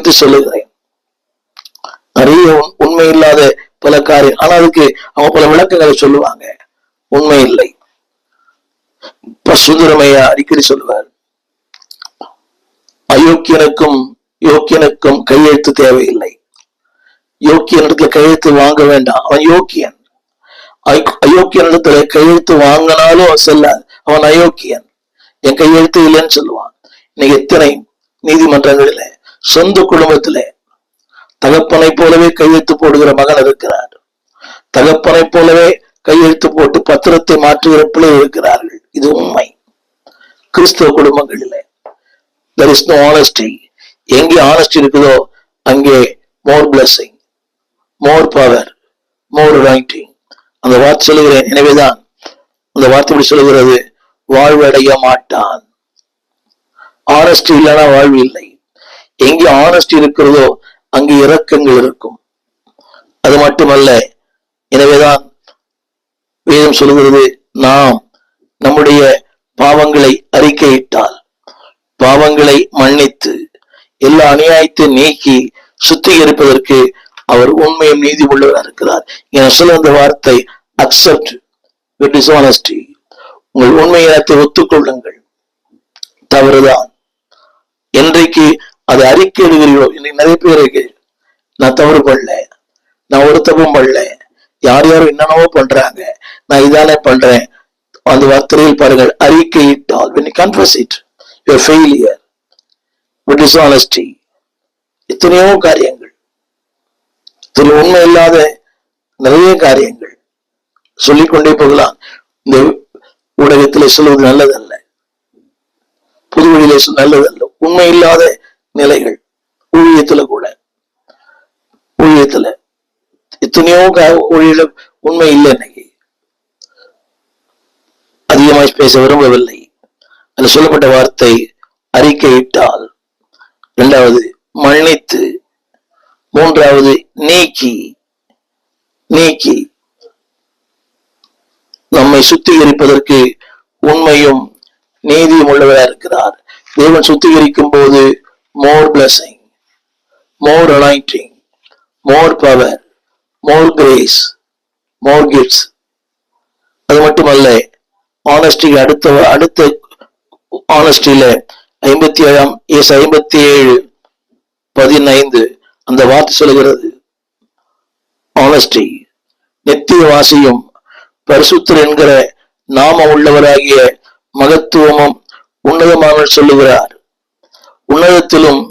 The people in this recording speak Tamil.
குறித்து சொல்லுகிறேன். நிறைய உண்மை இல்லாத பல காரியம், ஆனா அதுக்கு அவங்க பல விளக்கங்களை சொல்லுவாங்க. உண்மை இல்லை. சுந்தரமையா அடிக்கடி சொல்லுவார், அயோக்கியனுக்கும் யோக்கியனுக்கும் கையெழுத்து தேவையில்லை. யோக்கியனிடத்துல கையெழுத்து வாங்க வேண்டாம், அவன் யோக்கியன். அயோக்கியனிடத்துல கையெழுத்து வாங்கினாலும் செல்லாது, அவன் அயோக்கியன். என் கையெழுத்து இல்லைன்னு சொல்லுவான். இன்னைக்கு எத்தனை நீதிமன்றங்களில சொந்த குடும்பத்தில தகப்பனை போலவே கையெழுத்து போடுகிற மகன் இருக்கிறார். தகப்பனை போலவே கையெழுத்து போட்டு பத்திரத்தை மாற்றுகிற பிள்ளை இருக்கிறார்கள். இது உண்மை. கிறிஸ்தவ குடும்பங்களிலே there is no honesty. எங்கே honesty இருக்குதோ அங்கே more blessing, more power, more anointing. அந்த வார்த்தை சொல்லுகிறேன். எனவேதான் அந்த வார்த்தை இப்படி சொல்லுகிறது, வாழ்வடைய மாட்டான். ஆனஸ்டி இல்லைன்னா வாழ்வு இல்லை. எங்கே ஆனஸ்டி இருக்கிறதோ அங்கே இரக்கங்கள் இருக்கும். அது மட்டுமல்ல, எனவேதான் வேதம் சொல்லுகிறது, நாம் நம்முடைய பாவங்களை அறிக்கையிட்டால், பாவங்களை மன்னித்து எல்லா அநியாயத்தை நீக்கி சுத்திகரிப்பதற்கு அவர் உண்மையும் நீதி உள்ளவராக இருக்கிறார். என சொல்ல அந்த வார்த்தை அக்செப்ட் வித் டிஸ்ஆனஸ்டி. உங்கள் உண்மையினத்தை ஒத்துக்கொள்ளுங்கள். தவறுதான். என்றைக்கு அதை அறிக்கை எழுகிறீர்களோ, இன்னைக்கு நிறைய பேருக்கு நான் தவறு பண்ணல, நான் ஒரு தப்பும் பண்ணல, யார் யாரும் என்னென்னவோ பண்றாங்க, நான் இதானே பண்றேன். அந்த வார்த்தையில் பாருங்கள், அறிக்கையிட்டால், when you confess it, your failure with dishonesty. எத்தனையோ காரியங்கள், இதில் உண்மை இல்லாத நிறைய காரியங்கள் சொல்லிக்கொண்டே போகலாம். இந்த ஊடகத்தில் சொல்வது நல்லதல்ல, புது வழியில நல்லதல்ல. உண்மை இல்லாத நிலைகள் ஊழியத்துல கூட, ஊழியத்துல எத்தனையோ ஊழியில உண்மை இல்லை. இன்னைக்கு அதிகமாய் பேச விரும்பவில்லை. அது சொல்லப்பட்ட வார்த்தை அறிக்கையிட்டால், இரண்டாவது மன்னித்து, மூன்றாவது நீக்கி. நீக்கி நம்மை சுத்திகரிப்பதற்கு உண்மையும் நீதியும் உள்ளவராக இருக்கிறார். தேவன் சுத்திகரிக்கும் போது more blessing, more anointing, more power, more grace, more gifts. அது மட்டுமல்ல, ஆனஸ்டிக்கு அடுத்த ஆனஸ்டியில 57:15 அந்த வார்த்தை சொல்லுகிறது, ஆனஸ்டி நித்திய வாசியும் பரிசுத்தர் என்கிற நாம உள்ளவராகிய மகத்துவமும் உன்னதமாக சொல்லுகிறார். உன்னதத்திலும்